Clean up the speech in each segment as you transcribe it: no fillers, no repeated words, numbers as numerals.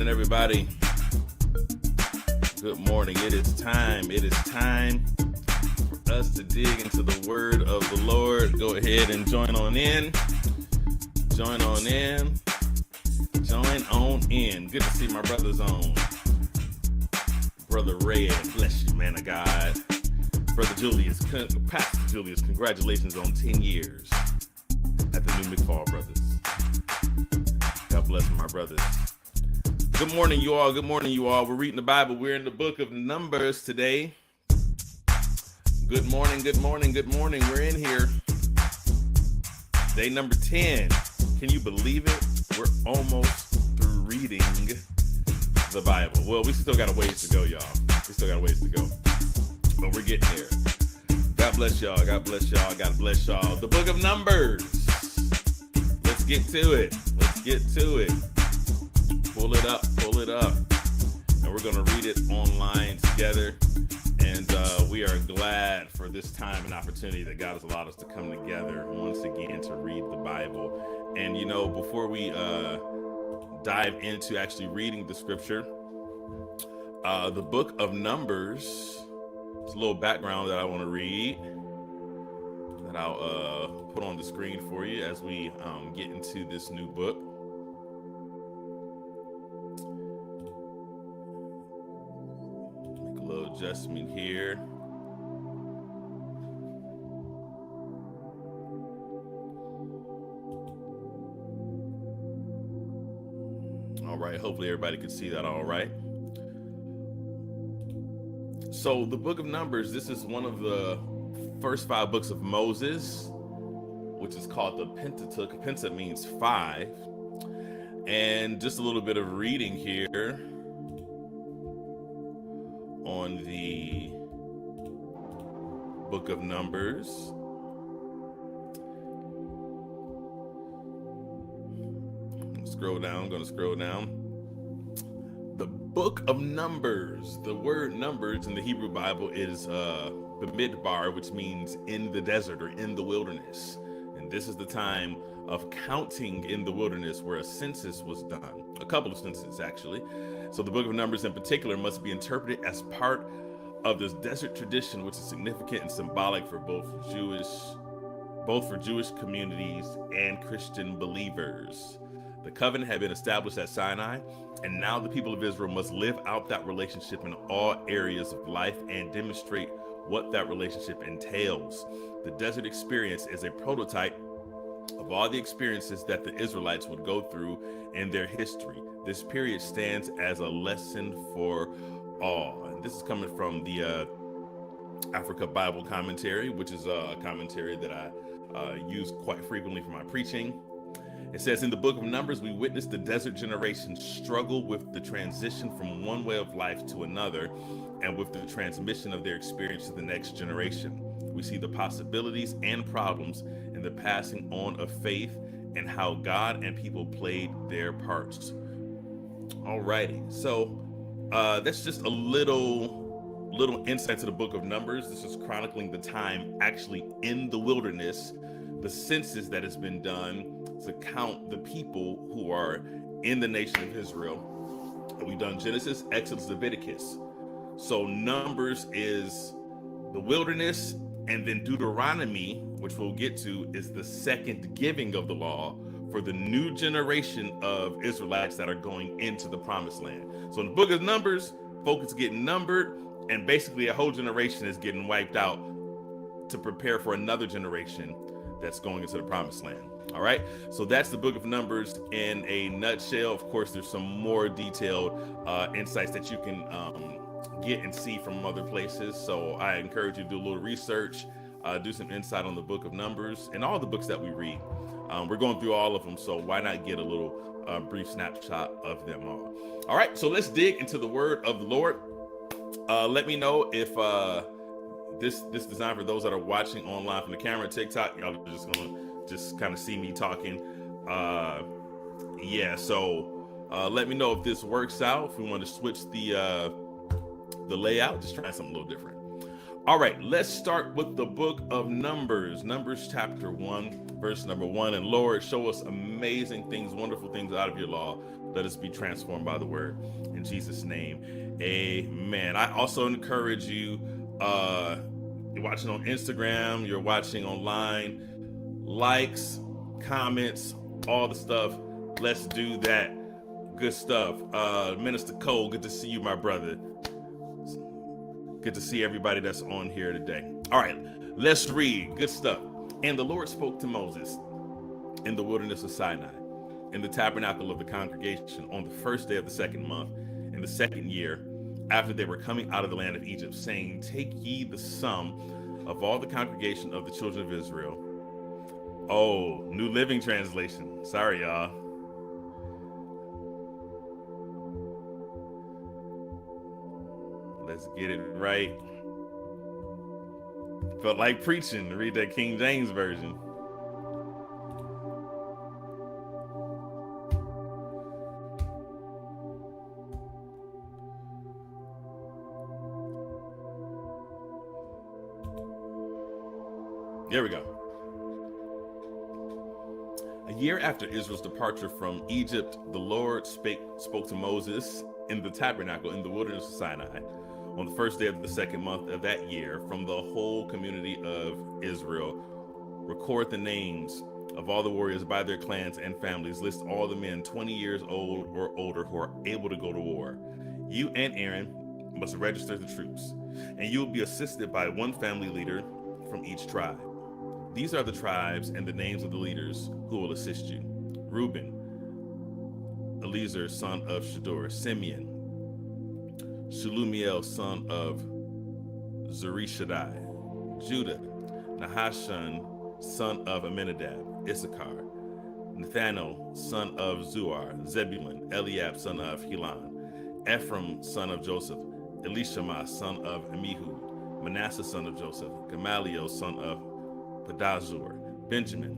morning, everybody. Good morning. It is time. It is time for us to dig into the word of the Lord. Go ahead and join on in. Join on in. Join on in. Good to see my brothers on. Brother Red, bless you, man of God. Brother Julius, Pastor Julius, congratulations on 10 years at the new McFall Brothers. God bless my brothers. Good morning, you all. Good morning, you all. We're reading the Bible. We're in the book of Numbers today. Good morning, good morning, good morning. We're in here. Day number 10. Can you believe it? We're almost through reading the Bible. Well, we still got a ways to go, y'all. We still got a ways to go. But we're getting there. God bless y'all. God bless y'all. God bless y'all. The book of Numbers. Let's get to it. Let's get to it. Pull it up. Pull it up. And we're going to read it online together. And we are glad for this time and opportunity that God has allowed us to come together once again to read the Bible. And, you know, before we dive into actually reading the scripture, the book of Numbers, there's a little background that I want to read that I'll put on the screen for you as we get into this new book. Make a little adjustment here. All right, hopefully everybody can see that all right. So the book of Numbers, this is one of the first 5 books of Moses, which is called the Pentateuch. Penta means 5. And just a little bit of reading here on the book of Numbers. Scroll down, I'm going to scroll down. The book of Numbers, the word Numbers in the Hebrew Bible is Bamidbar, which means in the desert or in the wilderness. And this is the time of counting in the wilderness where a census was done, a couple of censuses actually. So the book of Numbers in particular must be interpreted as part of this desert tradition, which is significant and symbolic for both for Jewish communities and Christian believers. The covenant had been established at Sinai, and now the people of Israel must live out that relationship in all areas of life and demonstrate what that relationship entails. The desert experience is a prototype of all the experiences that the Israelites would go through in their history. This period stands as a lesson for all. And this is coming from the Africa Bible Commentary, which is a commentary that I use quite frequently for my preaching. It says, in the book of Numbers, we witness the desert generation struggle with the transition from one way of life to another and with the transmission of their experience to the next generation. We see the possibilities and problems in the passing on of faith and how God and people played their parts. Alrighty, so that's just a little insight to the book of Numbers. This is chronicling the time actually in the wilderness, the census that has been done to count the people who are in the nation of Israel. We've done Genesis, Exodus, Leviticus. So Numbers is the wilderness, and then Deuteronomy, which we'll get to, is the second giving of the law for the new generation of Israelites that are going into the promised land. So in the book of Numbers, folks getting numbered, and basically a whole generation is getting wiped out to prepare for another generation that's going into the promised land. All right, so that's the book of Numbers in a nutshell. Of course, there's some more detailed insights that you can get and see from other places. So I encourage you to do a little research, do some insight on the book of Numbers and all the books that we read. We're going through all of them, so why not get a little brief snapshot of them all? All right, so let's dig into the word of the Lord. Let me know if this design for those that are watching online from the camera, TikTok, y'all are just gonna kind of see me talking. So let me know if this works out, if we want to switch the layout, just try something a little different. All right, let's start with the book of Numbers. Numbers chapter 1, verse number 1. And Lord, show us amazing things, wonderful things out of your law. Let us be transformed by the word. In Jesus' name, amen. I also encourage you, you're watching on Instagram, you're watching online, likes, comments, all the stuff. Let's do that. Good stuff. Minister Cole, good to see you, my brother. Good to see everybody that's on here today. All right, let's read. Good stuff. And the Lord spoke to Moses in the wilderness of Sinai, in the tabernacle of the congregation, on the first day of the second month, in the second year, after they were coming out of the land of Egypt, saying, take ye the sum of all the congregation of the children of Israel. Oh, New Living Translation. Sorry, y'all. Let's get it right. Felt like preaching to read that King James version. There we go. A year after Israel's departure from Egypt, the Lord spoke to Moses in the tabernacle in the wilderness of Sinai on the first day of the second month of that year. From the whole community of Israel, record the names of all the warriors by their clans and families. List all the men 20 years old or older who are able to go to war. You and Aaron must register the troops, and you will be assisted by one family leader from each tribe. These are the tribes and the names of the leaders who will assist you. Reuben, Eliezer, son of Shador. Simeon, Shalumiel, son of Zurishaddai. Judah, Nahashon, son of Amminadab. Issachar, Nathanael, son of Zuar. Zebulun, Eliab, son of Helon. Ephraim, son of Joseph. Elishama, son of Amihud. Manasseh, son of Joseph. Gamaliel, son of Pedazur. Benjamin,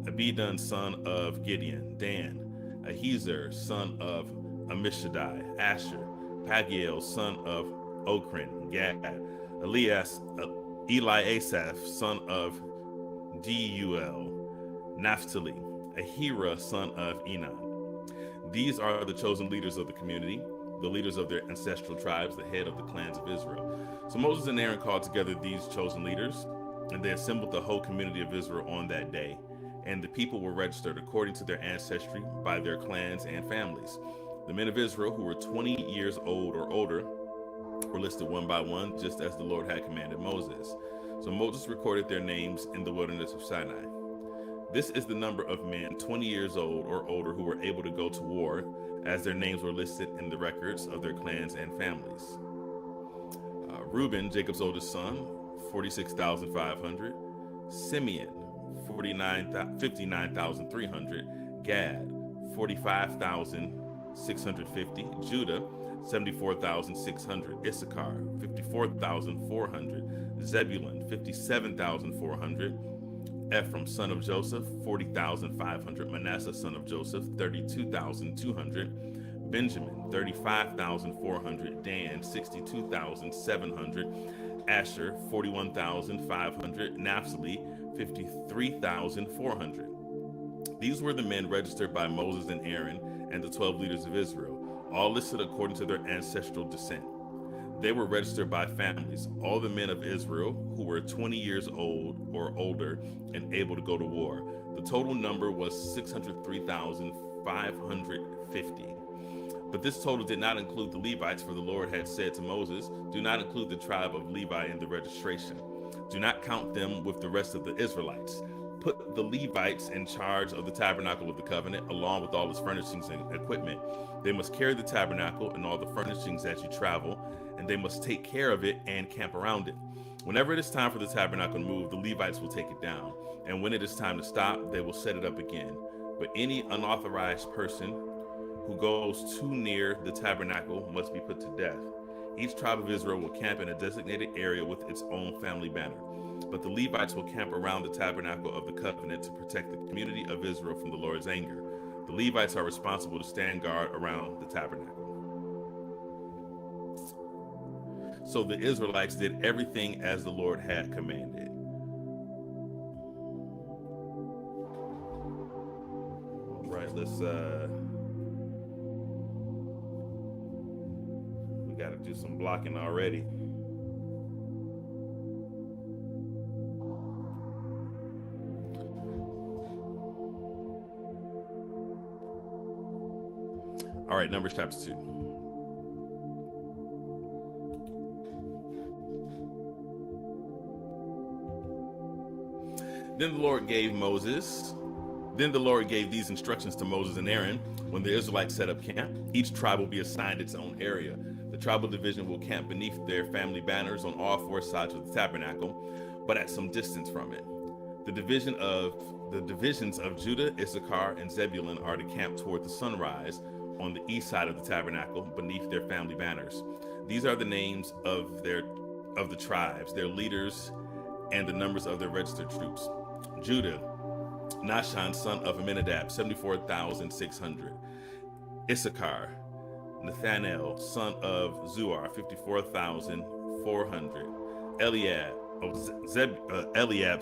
Abidan, son of Gideon. Dan, Ahiezer, son of Ammishaddai. Asher, Pagiel, son of Okran. Gad, Eliasaph, son of Deuel. Naphtali, Ahira, son of Enan. These are the chosen leaders of the community, the leaders of their ancestral tribes, the head of the clans of Israel. So Moses and Aaron called together these chosen leaders, and they assembled the whole community of Israel on that day. And the people were registered according to their ancestry by their clans and families. The men of Israel who were 20 years old or older were listed one by one, just as the Lord had commanded Moses. So Moses recorded their names in the wilderness of Sinai. This is the number of men 20 years old or older who were able to go to war, as their names were listed in the records of their clans and families. Reuben, Jacob's oldest son, 46,500. Simeon, 59,300. Gad, 45,650. Judah, 74,600. Issachar, 54,400. Zebulun, 57,400. Ephraim, son of Joseph, 40,500. Manasseh, son of Joseph, 32,200. Benjamin, 35,400. Dan, 62,700. Asher, 41,500. Naphtali, 53,400. These were the men registered by Moses and Aaron and the 12 leaders of Israel, all listed according to their ancestral descent. They were registered by families, all the men of Israel who were 20 years old or older and able to go to war. The total number was 603,550. But this total did not include the Levites, for the Lord had said to Moses, do not include the tribe of Levi in the registration. Do not count them with the rest of the Israelites. Put the Levites in charge of the tabernacle of the covenant, along with all its furnishings and equipment. They must carry the tabernacle and all the furnishings as you travel, and they must take care of it and camp around it. Whenever it is time for the tabernacle to move, the Levites will take it down, and when it is time to stop, they will set it up again. But any unauthorized person who goes too near the tabernacle must be put to death. Each tribe of Israel will camp in a designated area with its own family banner. But the Levites will camp around the tabernacle of the covenant to protect the community of Israel from the Lord's anger. The Levites are responsible to stand guard around the tabernacle. So the Israelites did everything as the Lord had commanded. All right, we got to do some blocking already. All right, Numbers chapter 2. Then the Lord gave these instructions to Moses and Aaron. When the Israelites set up camp, each tribe will be assigned its own area. The tribal division will camp beneath their family banners on all four sides of the tabernacle, but at some distance from it. The divisions of Judah, Issachar, and Zebulun are to camp toward the sunrise on the east side of the tabernacle beneath their family banners. These are the names of the tribes, their leaders, and the numbers of their registered troops. Judah, Nahshon, son of Amminadab, 74,600. Issachar, Nathanael, son of Zuar, 54,400. Eliab,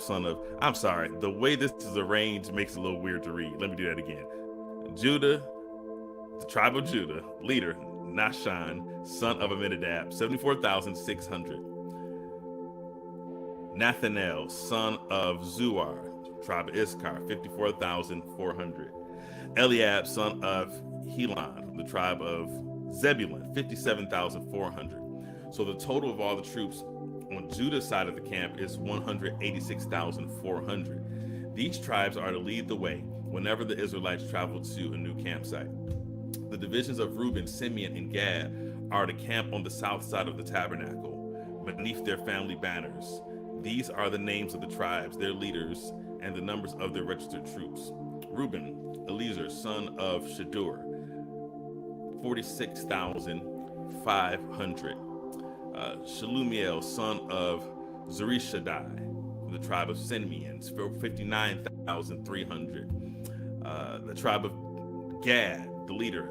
son of, I'm sorry, the way this is arranged makes it a little weird to read. Let me do that again. Judah, the tribe of Judah, leader, Nahshon, son of Amminadab, 74,600. Nathanael, son of Zuar, tribe of Issachar, 54,400. Eliab, son of Helon, the tribe of Zebulun, 57,400. So the total of all the troops on Judah's side of the camp is 186,400. These tribes are to lead the way whenever the Israelites travel to a new campsite. The divisions of Reuben, Simeon, and Gad are to camp on the south side of the tabernacle, beneath their family banners. These are the names of the tribes, their leaders, and the numbers of their registered troops. Reuben, Eliezer, son of Shadur, 46,500. Shalumiel, son of Zurishaddai, from the tribe of Simeon, 59,300. The tribe of Gad, the leader,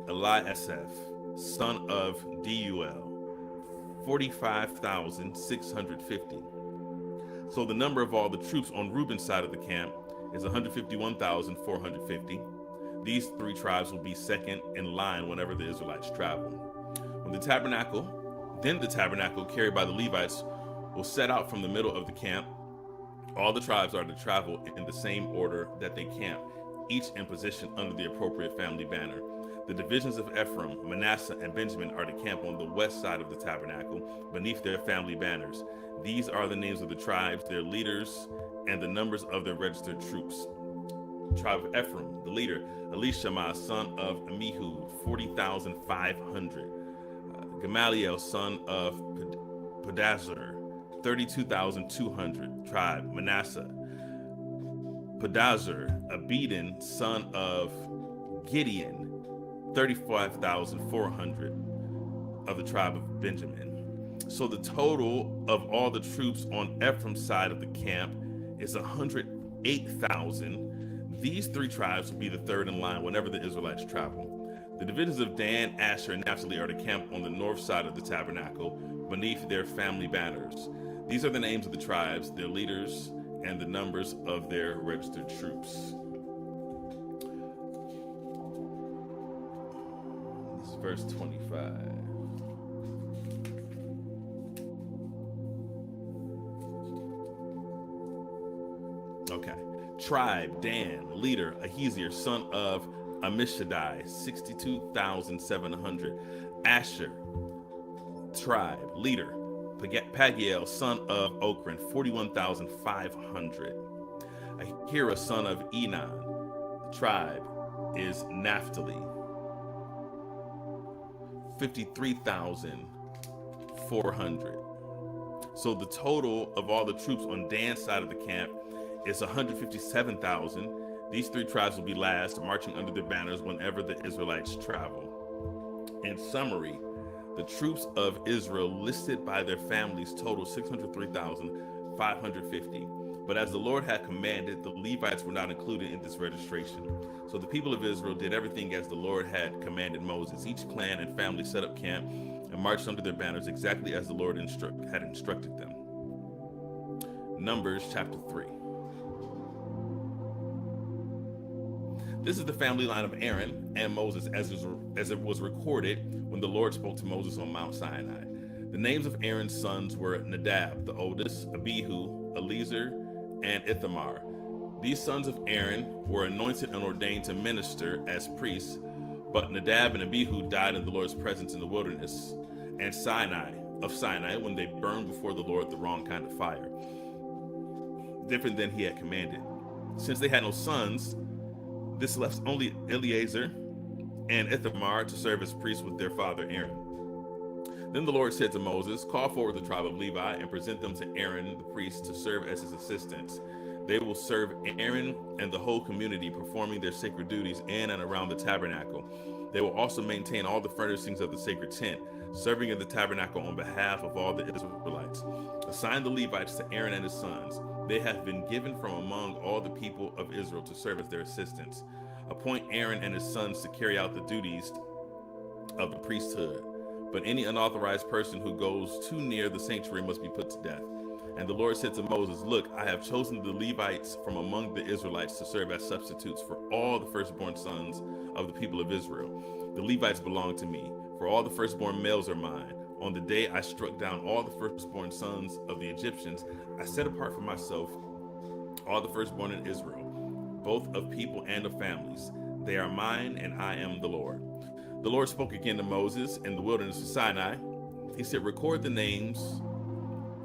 Eliasaph, son of Deuel, 45,650. So the number of all the troops on Reuben's side of the camp is 151,450. These three tribes will be second in line whenever the Israelites travel. Then the tabernacle carried by the Levites will set out from the middle of the camp. All the tribes are to travel in the same order that they camp, each in position under the appropriate family banner. The divisions of Ephraim, Manasseh, and Benjamin are to camp on the west side of the tabernacle, beneath their family banners. These are the names of the tribes, their leaders, and the numbers of their registered troops. Tribe of Ephraim, the leader, Elishama, son of Amihud, 40,500. Gamaliel, son of Pedazur, 32,200. Tribe, Manasseh. Pedazur, Abedin, son of Gideon, 35,400 of the tribe of Benjamin. So the total of all the troops on Ephraim's side of the camp is 108,000. These three tribes will be the third in line whenever the Israelites travel. The divisions of Dan, Asher, and Naphtali are to camp on the north side of the tabernacle, beneath their family banners. These are the names of the tribes, their leaders, and the numbers of their registered troops. This is verse 25. Okay. Tribe, Dan, leader, Ahiezer, son of Ammishaddai, 62,700. Asher, tribe, leader, Pagiel, son of Okran, 41,500. Ahira, son of Enan, the tribe is Naphtali, 53,400. So the total of all the troops on Dan's side of the camp is 157,000. These three tribes will be last, marching under their banners whenever the Israelites travel. In summary, the troops of Israel listed by their families total 603,550. But as the Lord had commanded, the Levites were not included in this registration. So the people of Israel did everything as the Lord had commanded Moses. Each clan and family set up camp and marched under their banners exactly as the Lord had instructed them. Numbers chapter 3. This is the family line of Aaron and Moses as it was recorded when the Lord spoke to Moses on Mount Sinai. The names of Aaron's sons were Nadab, the oldest, Abihu, Eleazar, and Ithamar. These sons of Aaron were anointed and ordained to minister as priests, but Nadab and Abihu died in the Lord's presence in the wilderness and Sinai when they burned before the Lord the wrong kind of fire, different than he had commanded. Since they had no sons, this left only Eleazar and Ithamar to serve as priests with their father Aaron. Then the Lord said to Moses, "Call forward the tribe of Levi and present them to Aaron the priest to serve as his assistants. They will serve Aaron and the whole community, performing their sacred duties in and around the tabernacle. They will also maintain all the furnishings of the sacred tent, serving in the tabernacle on behalf of all the Israelites. Assign the Levites to Aaron and his sons. They have been given from among all the people of Israel to serve as their assistants. Appoint Aaron and his sons to carry out the duties of the priesthood. But any unauthorized person who goes too near the sanctuary must be put to death." And the Lord said to Moses, "Look, I have chosen the Levites from among the Israelites to serve as substitutes for all the firstborn sons of the people of Israel. The Levites belong to me, for all the firstborn males are mine. On the day I struck down all the firstborn sons of the Egyptians, I set apart for myself all the firstborn in Israel, both of people and of families. They are mine, and I am the Lord." The Lord spoke again to Moses in the wilderness of Sinai. He said, "Record the names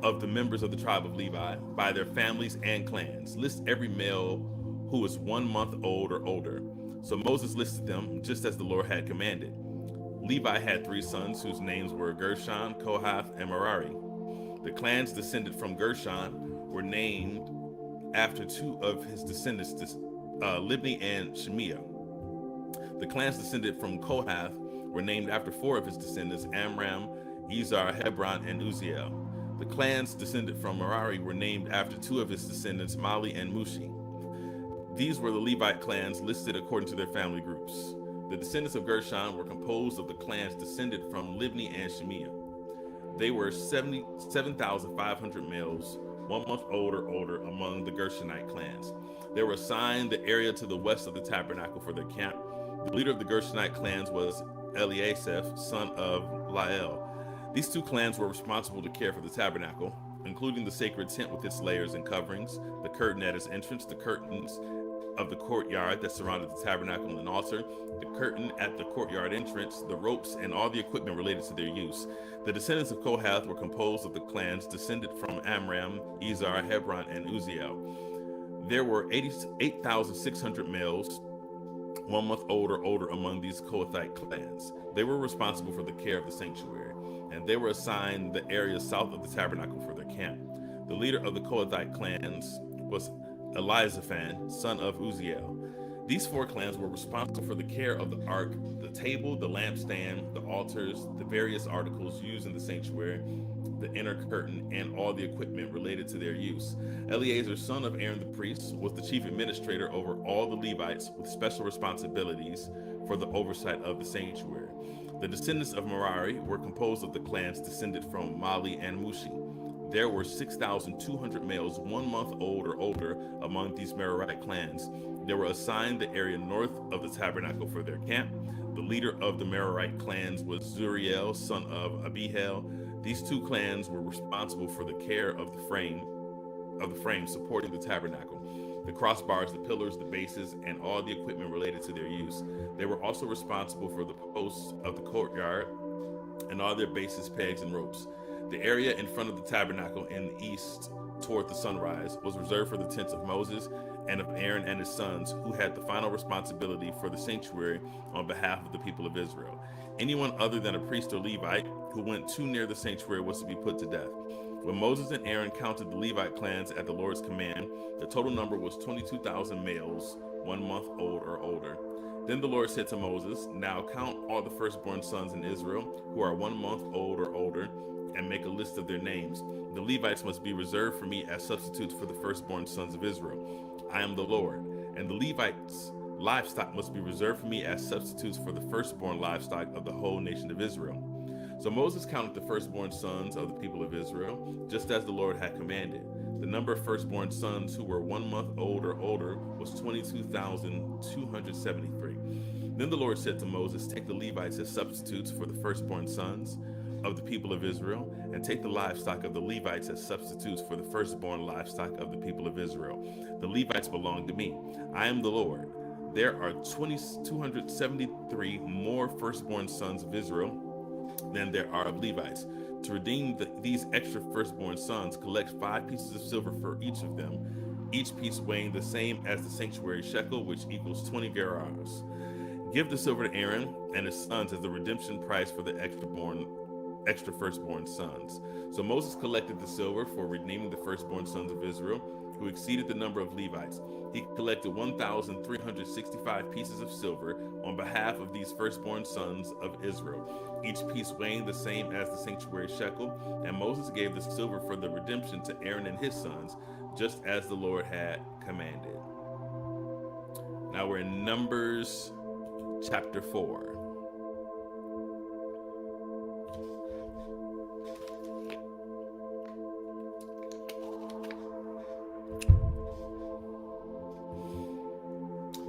of the members of the tribe of Levi by their families and clans. List every male who is 1 month old or older." So Moses listed them just as the Lord had commanded. Levi had 3 sons whose names were Gershon, Kohath, and Merari. The clans descended from Gershon were named after 2 of his descendants, Libni and Shemiah. The clans descended from Kohath were named after 4 of his descendants, Amram, Izhar, Hebron, and Uzziel. The clans descended from Merari were named after 2 of his descendants, Mali and Mushi. These were the Levite clans listed according to their family groups. The descendants of Gershon were composed of the clans descended from Libni and Shemiah. They were 77,500 males, 1 month old or older among the Gershonite clans. They were assigned the area to the west of the tabernacle for their camp. The leader of the Gershonite clans was Eliasaph, son of Lael. These 2 clans were responsible to care for the tabernacle, including the sacred tent with its layers and coverings, the curtain at its entrance, the curtains of the courtyard that surrounded the tabernacle and altar, the curtain at the courtyard entrance, the ropes, and all the equipment related to their use. The descendants of Kohath were composed of the clans descended from Amram, Izhar, Hebron, and Uzziel. There were 8,600 males, 1 month old or older among these Kohathite clans. They were responsible for the care of the sanctuary, and they were assigned the area south of the tabernacle for their camp. The leader of the Kohathite clans was Elizaphan, son of Uzziel. These 4 clans were responsible for the care of the ark, the table, the lampstand, the altars, the various articles used in the sanctuary, the inner curtain, and all the equipment related to their use. Eleazar, son of Aaron the priest, was the chief administrator over all the Levites with special responsibilities for the oversight of the sanctuary. The descendants of Merari were composed of the clans descended from Mali and Mushi. There were 6,200 males 1 month old or older among these Merarite clans. They were assigned the area north of the tabernacle for their camp. The leader of the Merarite clans was Zuriel, son of Abihail. These 2 clans were responsible for the care of the frame supporting the tabernacle, the crossbars, the pillars, the bases, and all the equipment related to their use. They were also responsible for the posts of the courtyard and all their bases, pegs, and ropes. The area in front of the tabernacle in the east toward the sunrise was reserved for the tents of Moses and of Aaron and his sons, who had the final responsibility for the sanctuary on behalf of the people of Israel. Anyone other than a priest or Levite who went too near the sanctuary was to be put to death. When Moses and Aaron counted the Levite clans at the Lord's command, the total number was 22,000 males, 1 month old or older. Then the Lord said to Moses, "Now count all the firstborn sons in Israel who are 1 month old or older, and make a list of their names. The Levites must be reserved for me as substitutes for the firstborn sons of Israel. I am the Lord. And the Levites' livestock must be reserved for me as substitutes for the firstborn livestock of the whole nation of Israel." So Moses counted the firstborn sons of the people of Israel, just as the Lord had commanded. The number of firstborn sons who were 1 month old or older was 22,273. Then the Lord said to Moses, take the Levites as substitutes for the firstborn sons of the people of Israel, and take the livestock of the Levites as substitutes for the firstborn livestock of the people of Israel. The Levites belong to me. I am the Lord. There are 273 more firstborn sons of Israel than there are of Levites. To redeem these extra firstborn sons, collect 5 pieces of silver for each of them, each piece weighing the same as the sanctuary shekel, which equals 20 gerahs. Give the silver to Aaron and his sons as the redemption price for the extra firstborn sons. So Moses collected the silver for redeeming the firstborn sons of Israel, who exceeded the number of Levites. He collected 1,365 pieces of silver on behalf of these firstborn sons of Israel, each piece weighing the same as the sanctuary shekel. And Moses gave the silver for the redemption to Aaron and his sons, just as the Lord had commanded. Now we're in Numbers chapter 4.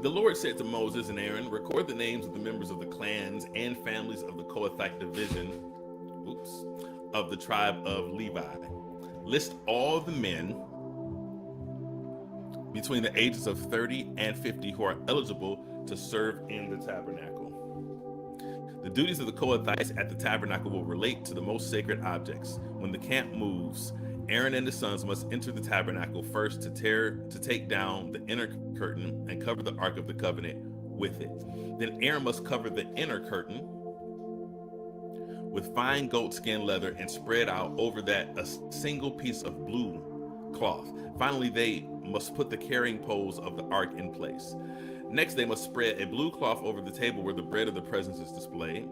The Lord said to Moses and Aaron, record the names of the members of the clans and families of the Kohathite division, of the tribe of Levi. List all the men between the ages of 30 and 50 who are eligible to serve in the tabernacle. The duties of the Kohathites at the tabernacle will relate to the most sacred objects. When the camp moves, Aaron and his sons must enter the tabernacle first to take down the inner curtain and cover the Ark of the Covenant with it. Then Aaron must cover the inner curtain with fine goatskin leather and spread out over that a single piece of blue cloth. Finally, they must put the carrying poles of the Ark in place. Next, they must spread a blue cloth over the table where the bread of the presence is displayed.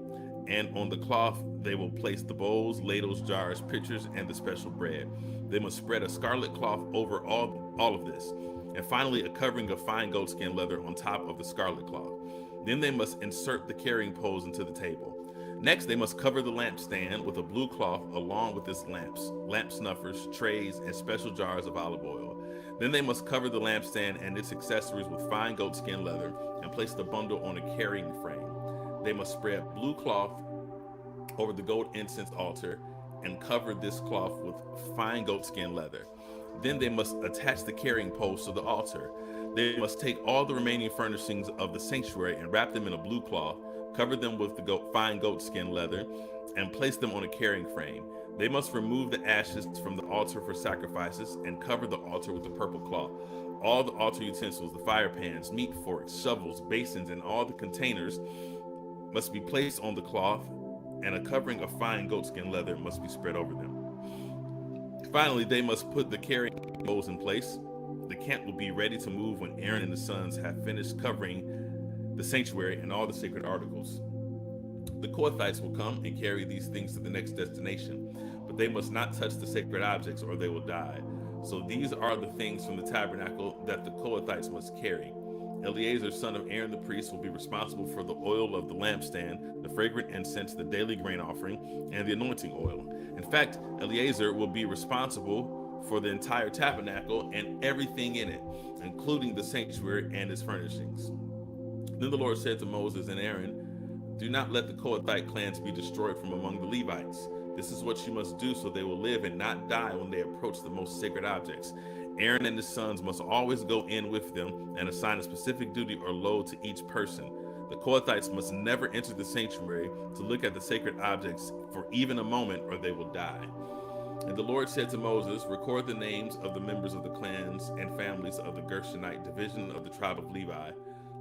And on the cloth, they will place the bowls, ladles, jars, pitchers, and the special bread. They must spread a scarlet cloth over all of this. And finally, a covering of fine goatskin leather on top of the scarlet cloth. Then they must insert the carrying poles into the table. Next, they must cover the lampstand with a blue cloth along with its lamps, lamp snuffers, trays, and special jars of olive oil. Then they must cover the lampstand and its accessories with fine goatskin leather and place the bundle on a carrying frame. They must spread blue cloth over the gold incense altar and cover this cloth with fine goatskin leather. Then they must attach the carrying poles to the altar. They must take all the remaining furnishings of the sanctuary and wrap them in a blue cloth, cover them with the fine goatskin leather, and place them on a carrying frame. They must remove the ashes from the altar for sacrifices and cover the altar with the purple cloth. All the altar utensils, the fire pans, meat forks, shovels, basins, and all the containers must be placed on the cloth, and a covering of fine goatskin leather must be spread over them. Finally, they must put the carrying poles in place. The camp will be ready to move when Aaron and the sons have finished covering the sanctuary and all the sacred articles. The Kohathites will come and carry these things to the next destination, but they must not touch the sacred objects or they will die. So these are the things from the tabernacle that the Kohathites must carry. Eleazar, son of Aaron the priest, will be responsible for the oil of the lampstand, the fragrant incense, the daily grain offering, and the anointing oil. In fact, Eleazar will be responsible for the entire tabernacle and everything in it, including the sanctuary and its furnishings. Then the Lord said to Moses and Aaron, do not let the Kohathite clans be destroyed from among the Levites. This is what you must do so they will live and not die when they approach the most sacred objects. Aaron and his sons must always go in with them and assign a specific duty or load to each person. The Kohathites must never enter the sanctuary to look at the sacred objects for even a moment or they will die. And the Lord said to Moses, record the names of the members of the clans and families of the Gershonite division of the tribe of Levi.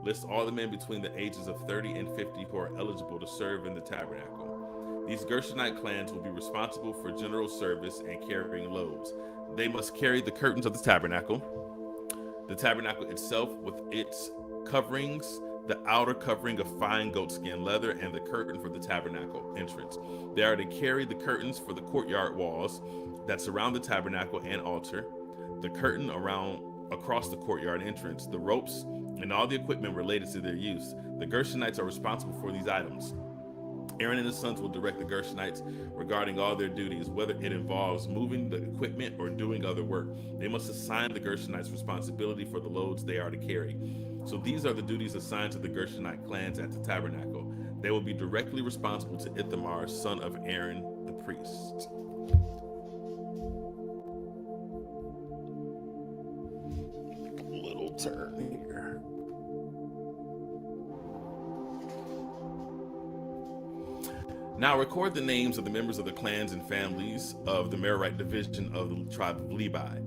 List all the men between the ages of 30 and 50 who are eligible to serve in the tabernacle. These Gershonite clans will be responsible for general service and carrying loads. They must carry the curtains of the tabernacle itself with its coverings, the outer covering of fine goatskin leather, and the curtain for the tabernacle entrance. They are to carry the curtains for the courtyard walls that surround the tabernacle and altar, the curtain across the courtyard entrance, the ropes, and all the equipment related to their use. The Gershonites are responsible for these items. Aaron and his sons will direct the Gershonites regarding all their duties, whether it involves moving the equipment or doing other work. They must assign the Gershonites responsibility for the loads they are to carry. So these are the duties assigned to the Gershonite clans at the tabernacle. They will be directly responsible to Ithamar, son of Aaron, the priest. Little turn here. Now record the names of the members of the clans and families of the Merarite division of the tribe of Levi.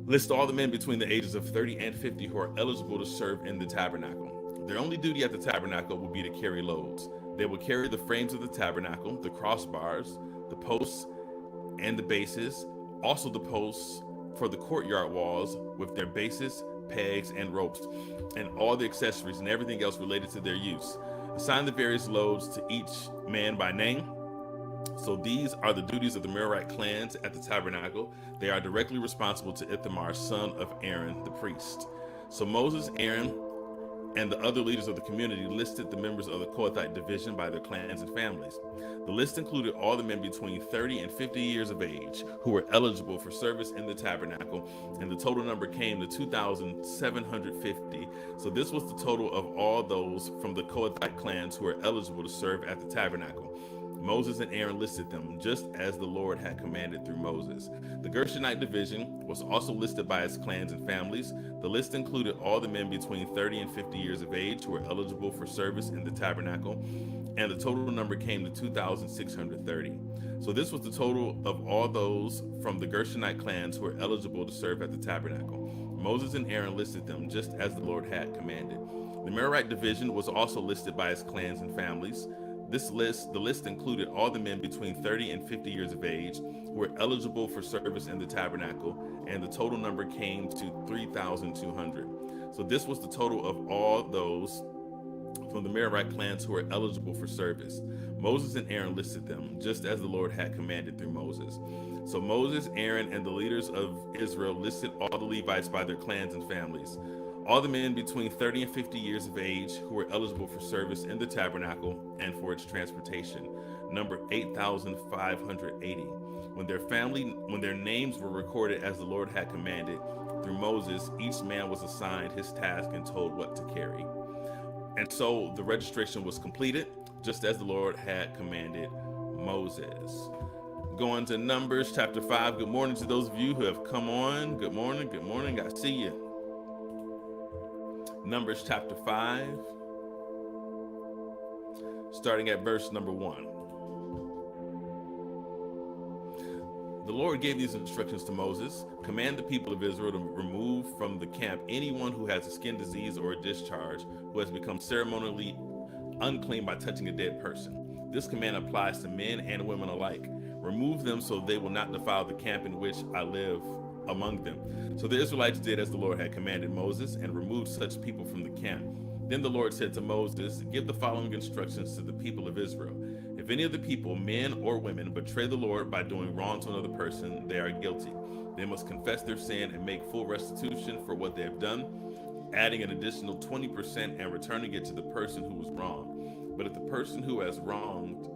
List all the men between the ages of 30 and 50 who are eligible to serve in the tabernacle. Their only duty at the tabernacle will be to carry loads. They will carry the frames of the tabernacle, the crossbars, the posts, and the bases, also the posts for the courtyard walls with their bases, pegs, and ropes, and all the accessories and everything else related to their use. Assign the various loads to each man by name. So these are the duties of the Merarite clans at the tabernacle. They are directly responsible to Ithamar, son of Aaron, the priest. So Moses, Aaron, and the other leaders of the community listed the members of the Kohathite division by their clans and families. The list included all the men between 30 and 50 years of age who were eligible for service in the tabernacle, and the total number came to 2,750. So this was the total of all those from the Kohathite clans who were eligible to serve at the tabernacle. Moses and Aaron listed them just as the Lord had commanded through Moses. The Gershonite division was also listed by its clans and families. The list included all the men between 30 and 50 years of age who were eligible for service in the tabernacle, and the total number came to 2,630. So this was the total of all those from the Gershonite clans who were eligible to serve at the tabernacle. Moses and Aaron listed them just as the Lord had commanded. The Merarite division was also listed by its clans and families. The list included all the men between 30 and 50 years of age who were eligible for service in the tabernacle, and the total number came to 3,200. So this was the total of all those from the Merarite clans who were eligible for service. Moses and Aaron listed them, just as the Lord had commanded through Moses. So Moses, Aaron, and the leaders of Israel listed all the Levites by their clans and families. All the men between 30 and 50 years of age who were eligible for service in the tabernacle and for its transportation, number 8,580. When their names were recorded as the Lord had commanded through Moses, each man was assigned his task and told what to carry. And so the registration was completed, just as the Lord had commanded Moses. Going to Numbers chapter 5. Good morning to those of you who have come on. Good morning. Good morning. I see you. Numbers chapter 5, starting at verse number 1. The Lord gave these instructions to Moses. Command the people of Israel to remove from the camp anyone who has a skin disease or a discharge, who has become ceremonially unclean by touching a dead person. This command applies to men and women alike. Remove them so they will not defile the camp in which I live among them. So the Israelites did as the Lord had commanded Moses and removed such people from the camp. Then the Lord said to Moses, give the following instructions to the people of Israel. If any of the people, men or women, betray the Lord by doing wrong to another person, they are guilty. They must confess their sin and make full restitution for what they have done, adding an additional 20% and returning it to the person who was wronged. But if the person who was wronged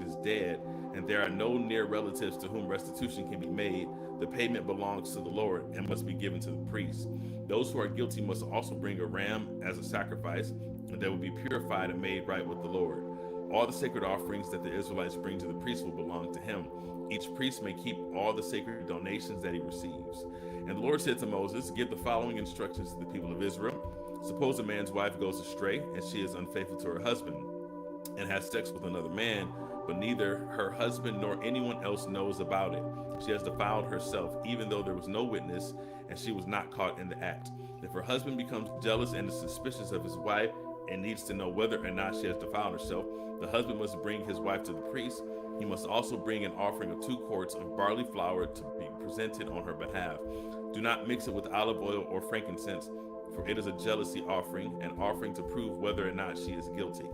is dead, and there are no near relatives to whom restitution can be made, the payment belongs to the Lord and must be given to the priest. Those who are guilty must also bring a ram as a sacrifice, and they will be purified and made right with the Lord. All the sacred offerings that the Israelites bring to the priest will belong to him. Each priest may keep all the sacred donations that he receives. And the Lord said to Moses, give the following instructions to the people of Israel. Suppose a man's wife goes astray and she is unfaithful to her husband and has sex with another man, but neither her husband nor anyone else knows about it. She has defiled herself, even though there was no witness and she was not caught in the act. If her husband becomes jealous and is suspicious of his wife and needs to know whether or not she has defiled herself, the husband must bring his wife to the priest. He must also bring an offering of 2 quarts of barley flour to be presented on her behalf. Do not mix it with olive oil or frankincense, for it is a jealousy offering, an offering to prove whether or not she is guilty.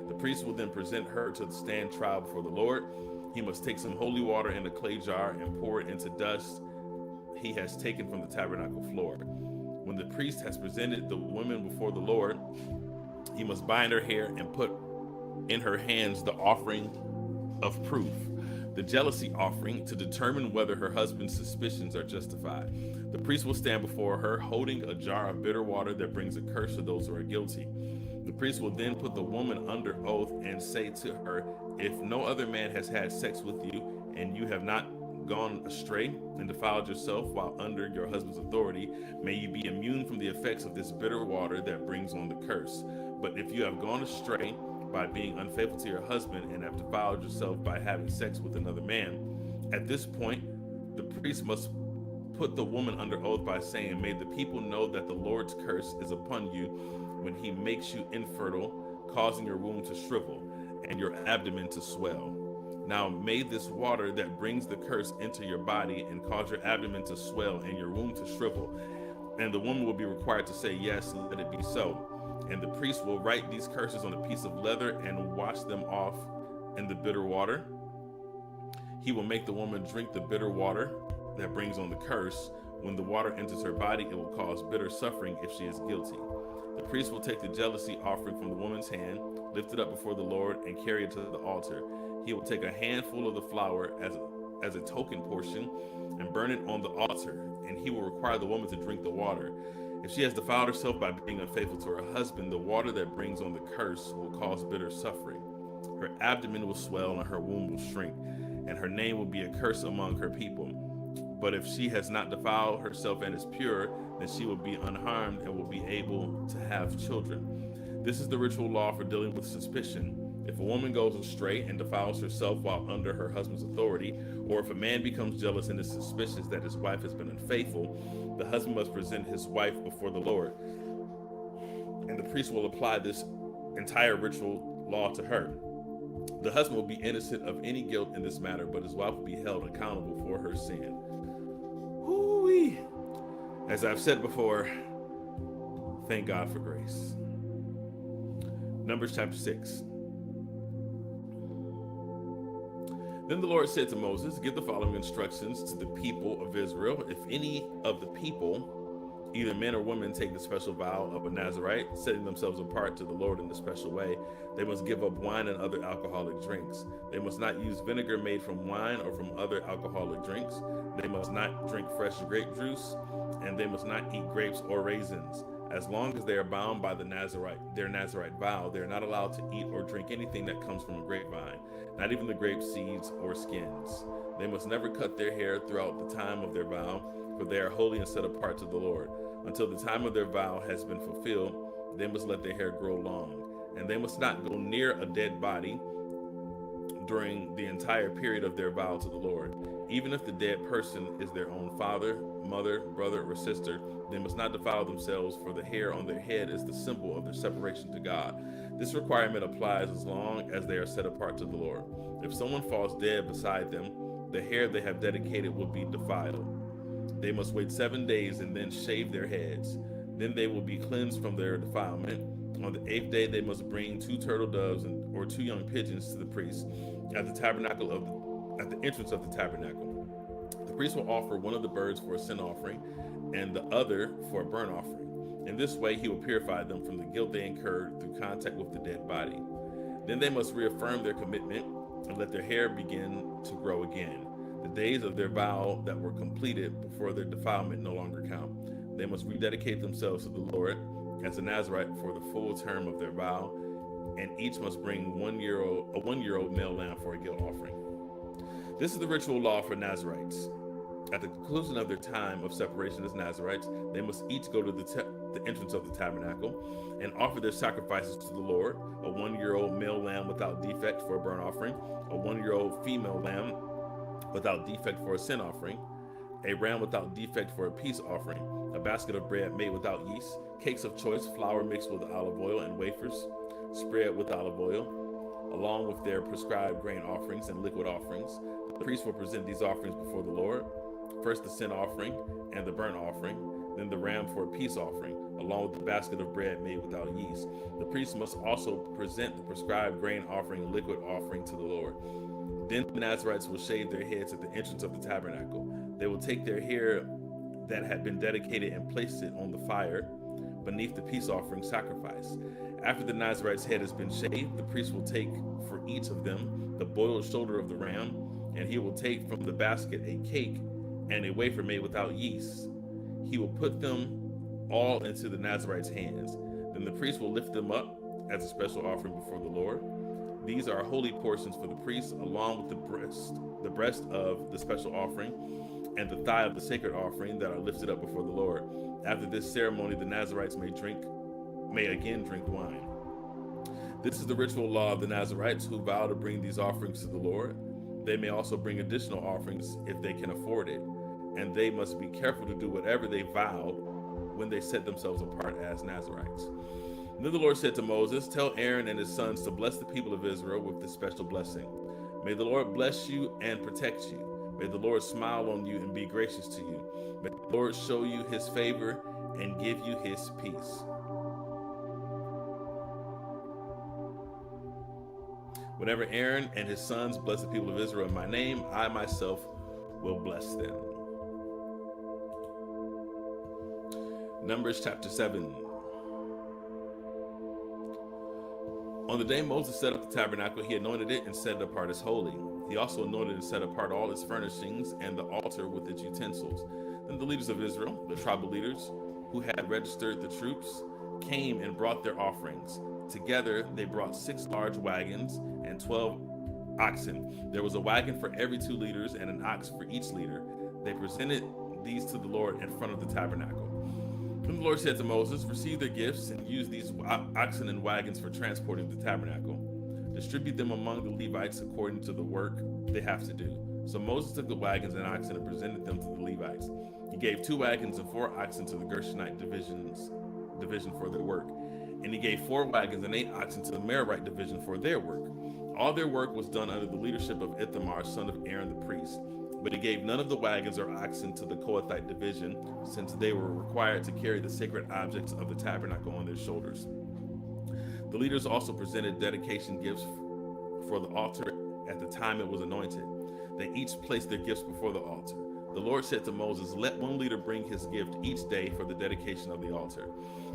The priest will then present her to the stand trial before the Lord. He must take some holy water in a clay jar and pour it into dust he has taken from the tabernacle floor. When the priest has presented the woman before the Lord, he must bind her hair and put in her hands the offering of proof, the jealousy offering, to determine whether her husband's suspicions are justified. The priest will stand before her holding a jar of bitter water that brings a curse to those who are guilty. The priest will then put the woman under oath and say to her, "If no other man has had sex with you, and you have not gone astray and defiled yourself while under your husband's authority, may you be immune from the effects of this bitter water that brings on the curse. But if you have gone astray by being unfaithful to your husband and have defiled yourself by having sex with another man, at this point, the priest must put the woman under oath by saying, 'May the people know that the Lord's curse is upon you when he makes you infertile, causing your womb to shrivel and your abdomen to swell. Now may this water that brings the curse enter your body and cause your abdomen to swell and your womb to shrivel.' And the woman will be required to say, 'Yes, let it be so.' And the priest will write these curses on a piece of leather and wash them off in the bitter water. He will make the woman drink the bitter water that brings on the curse. When the water enters her body, it will cause bitter suffering if she is guilty. The priest will take the jealousy offering from the woman's hand, lift it up before the Lord, and carry it to the altar. He will take a handful of the flour as a token portion and burn it on the altar, and he will require the woman to drink the water. If she has defiled herself by being unfaithful to her husband, the water that brings on the curse will cause bitter suffering. Her abdomen will swell and her womb will shrink, and her name will be a curse among her people. But if she has not defiled herself and is pure, then she will be unharmed and will be able to have children. This is the ritual law for dealing with suspicion. If a woman goes astray and defiles herself while under her husband's authority, or if a man becomes jealous and is suspicious that his wife has been unfaithful, the husband must present his wife before the Lord, and the priest will apply this entire ritual law to her. The husband will be innocent of any guilt in this matter, but his wife will be held accountable for her sin. Whoo-wee. As I've said before, thank God for grace. Numbers chapter 6. Then the Lord said to Moses, "Give the following instructions to the people of Israel. If any of the people, either men or women, take the special vow of a Nazirite, setting themselves apart to the Lord in a special way, they must give up wine and other alcoholic drinks. They must not use vinegar made from wine or from other alcoholic drinks. They must not drink fresh grape juice, and they must not eat grapes or raisins. As long as they are bound by their Nazirite vow, they are not allowed to eat or drink anything that comes from a grapevine, not even the grape seeds or skins. They must never cut their hair throughout the time of their vow, for they are holy and set apart to the Lord. Until the time of their vow has been fulfilled, they must let their hair grow long, and they must not go near a dead body during the entire period of their vow to the Lord. Even if the dead person is their own father, mother, brother, or sister, they must not defile themselves, for the hair on their head is the symbol of their separation to God. This requirement applies as long as they are set apart to the Lord. If someone falls dead beside them, the hair they have dedicated will be defiled. They must wait 7 days and then shave their heads. Then they will be cleansed from their defilement. On the 8th day, they must bring 2 turtle doves or 2 young pigeons to the priest at the entrance of the tabernacle. The priest will offer one of the birds for a sin offering and the other for a burnt offering. In this way, he will purify them from the guilt they incurred through contact with the dead body. Then they must reaffirm their commitment and let their hair begin to grow again. The days of their vow that were completed before their defilement no longer count. They must rededicate themselves to the Lord as a Nazirite for the full term of their vow, and each must bring a 1-year-old male lamb for a guilt offering. This is the ritual law for Nazirites. At the conclusion of their time of separation as Nazirites, they must each go to the entrance of the tabernacle and offer their sacrifices to the Lord: a 1-year-old male lamb without defect for a burnt offering, a 1-year-old female lamb without defect for a sin offering, a ram without defect for a peace offering, a basket of bread made without yeast, cakes of choice flour mixed with olive oil, and wafers spread with olive oil, along with their prescribed grain offerings and liquid offerings. The priest will present these offerings before the Lord: first the sin offering and the burnt offering, then the ram for a peace offering, along with the basket of bread made without yeast. The priest must also present the prescribed grain offering and liquid offering to the Lord. Then the Nazirites will shave their heads at the entrance of the tabernacle. They will take their hair that had been dedicated and place it on the fire beneath the peace offering sacrifice. After the Nazarite's head has been shaved, the priest will take for each of them the boiled shoulder of the ram, and he will take from the basket a cake and a wafer made without yeast. He will put them all into the Nazarite's hands. Then the priest will lift them up as a special offering before the Lord. These are holy portions for the priest, along with the breast of the special offering, and the thigh of the sacred offering that are lifted up before the Lord. After this ceremony, the Nazarites may again drink wine. This is the ritual law of the Nazarites who vow to bring these offerings to the Lord. They may also bring additional offerings if they can afford it, and they must be careful to do whatever they vowed when they set themselves apart as Nazarites. And then the Lord said to Moses, "Tell Aaron and his sons to bless the people of Israel with this special blessing. May the Lord bless you and protect you. May the Lord smile on you and be gracious to you. May the Lord show you his favor and give you his peace." Whenever Aaron and his sons bless the people of Israel in my name, I myself will bless them. Numbers chapter 7. On the day Moses set up the tabernacle, he anointed it and set it apart as holy. He also anointed and set apart all its furnishings and the altar with its utensils. Then the leaders of Israel, the tribal leaders who had registered the troops, came and brought their offerings. Together they brought 6 large wagons and 12 oxen. There was a wagon for every 2 leaders and an ox for each leader. They presented these to the Lord in front of the tabernacle. Then the Lord said to Moses, "Receive their gifts and use these oxen and wagons for transporting the tabernacle. Distribute them among the Levites according to the work they have to do." So Moses took the wagons and oxen and presented them to the Levites. He gave 2 wagons and 4 oxen to the Gershonite division for their work. And he gave 4 wagons and 8 oxen to the Merarite division for their work. All their work was done under the leadership of Ithamar, son of Aaron the priest. But he gave none of the wagons or oxen to the Kohathite division, since they were required to carry the sacred objects of the tabernacle on their shoulders. The leaders also presented dedication gifts for the altar at the time it was anointed. They each placed their gifts before the altar. The Lord said to Moses, "Let one leader bring his gift each day for the dedication of the altar."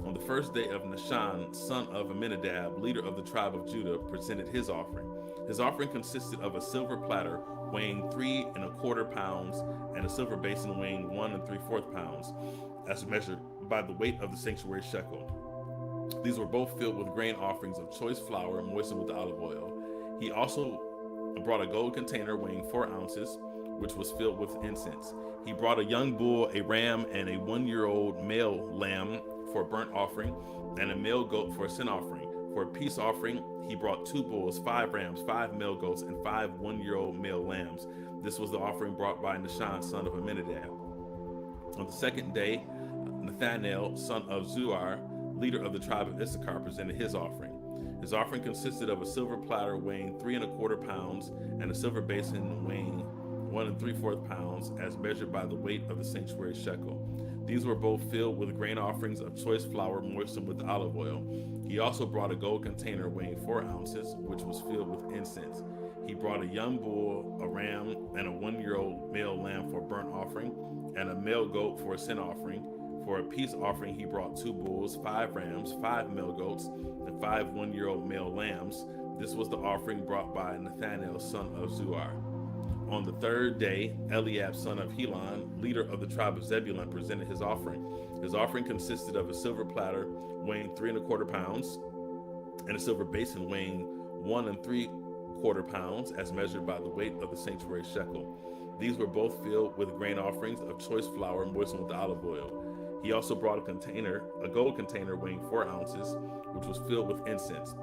On the first day of Nishan, son of Amminadab, leader of the tribe of Judah, presented his offering. His offering consisted of a silver platter weighing 3 1/4 pounds and a silver basin weighing 1 3/4 pounds, as measured by the weight of the sanctuary shekel. These were both filled with grain offerings of choice flour moistened with olive oil. He also brought a gold container weighing 4 ounces, which was filled with incense. He brought a young bull, a ram, and a 1-year-old male lamb for a burnt offering, and a male goat for a sin offering. For a peace offering, he brought 2 bulls, 5 rams, 5 male goats, and 5 1-year-old male lambs. This was the offering brought by Nishan, son of Amminadab. On the second day, Nathanael, son of Zuar, leader of the tribe of Issachar, presented his offering. His offering consisted of a silver platter weighing 3 1/4 pounds and a silver basin weighing 1 3/4 pounds, as measured by the weight of the sanctuary shekel. These were both filled with grain offerings of choice flour moistened with olive oil. He also brought a gold container weighing 4 ounces, which was filled with incense. He brought a young bull, a ram, and a 1-year-old male lamb for a burnt offering, and a male goat for a sin offering. For a peace offering, he brought 2 bulls, 5 rams, 5 male goats, and 5 1-year-old male lambs. This was the offering brought by Nathanael, son of Zuar. On the third day, Eliab, son of Helon, leader of the tribe of Zebulun, presented his offering. His offering consisted of a silver platter weighing 3 1/4 pounds and a silver basin weighing 1 3/4 pounds, as measured by the weight of the sanctuary shekel. These were both filled with grain offerings of choice flour moistened with olive oil. He also brought a gold container weighing 4 ounces, which was filled with incense.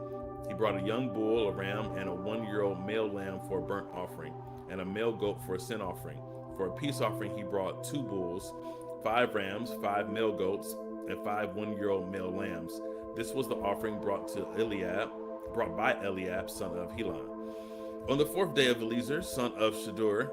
He brought a young bull, a ram, and a 1-year-old male lamb for a burnt offering, and a male goat for a sin offering. For a peace offering, he brought 2 bulls, 5 rams, 5 male goats, and 5 1-year-old male lambs. This was the offering brought by Eliab, son of Helon. On the 4th day of Eliezer, son of Shadur,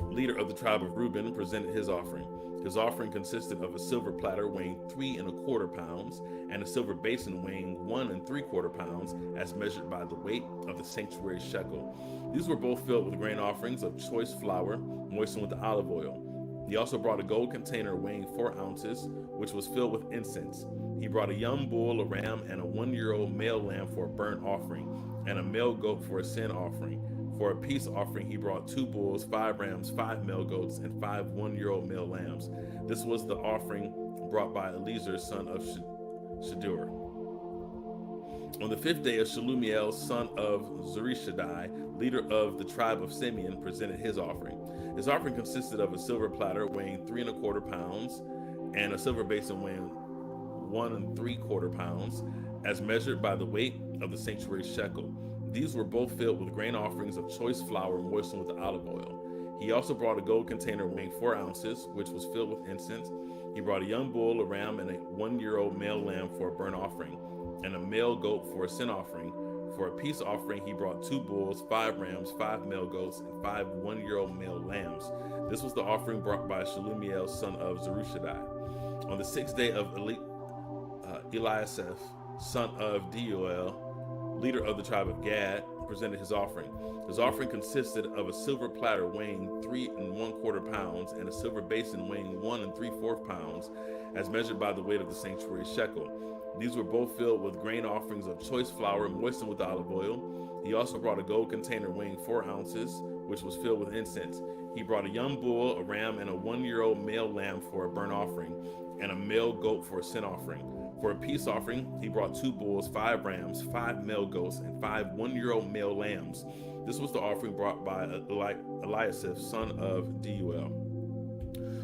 leader of the tribe of Reuben, presented his offering. His offering consisted of a silver platter weighing 3 1/4 pounds and a silver basin weighing 1 3/4 pounds, as measured by the weight of the sanctuary shekel. These were both filled with grain offerings of choice flour moistened with olive oil. He also brought a gold container weighing 4 ounces, which was filled with incense. He brought a young bull, a ram, and a 1-year-old male lamb for a burnt offering, and a male goat for a sin offering. For a peace offering, he brought 2 bulls, 5 rams, 5 male goats, and 5 1-year-old male lambs. This was the offering brought by Eliezer, son of Shedeur. On the 5th day, Shelumiel, son of Zurishaddai, leader of the tribe of Simeon, presented his offering. His offering consisted of a silver platter weighing 3¼ pounds and a silver basin weighing 1¾ pounds, as measured by the weight of the sanctuary shekel. These were both filled with grain offerings of choice flour moistened with olive oil. He also brought a gold container weighing 4 ounces, which was filled with incense. He brought a young bull, a ram, and a 1-year-old male lamb for a burnt offering, and a male goat for a sin offering. For a peace offering, he brought 2 bulls, 5 rams, 5 male goats, and 5 1-year-old male lambs. This was the offering brought by Shelumiel, son of Zurishaddai. On the 6th day of Eliasaph, son of Deuel, leader of the tribe of Gad, presented his offering. His offering consisted of a silver platter weighing 3¼ pounds and a silver basin weighing 1¾ pounds, as measured by the weight of the sanctuary shekel. These were both filled with grain offerings of choice flour moistened with olive oil. He also brought a gold container weighing 4 ounces, which was filled with incense. He brought a young bull, a ram, and a 1-year-old male lamb for a burnt offering, and a male goat for a sin offering. For a peace offering, he brought 2 bulls, 5 rams, 5 male goats, and 5 1-year-old male lambs. This was the offering brought by Eliasaph, son of Deuel.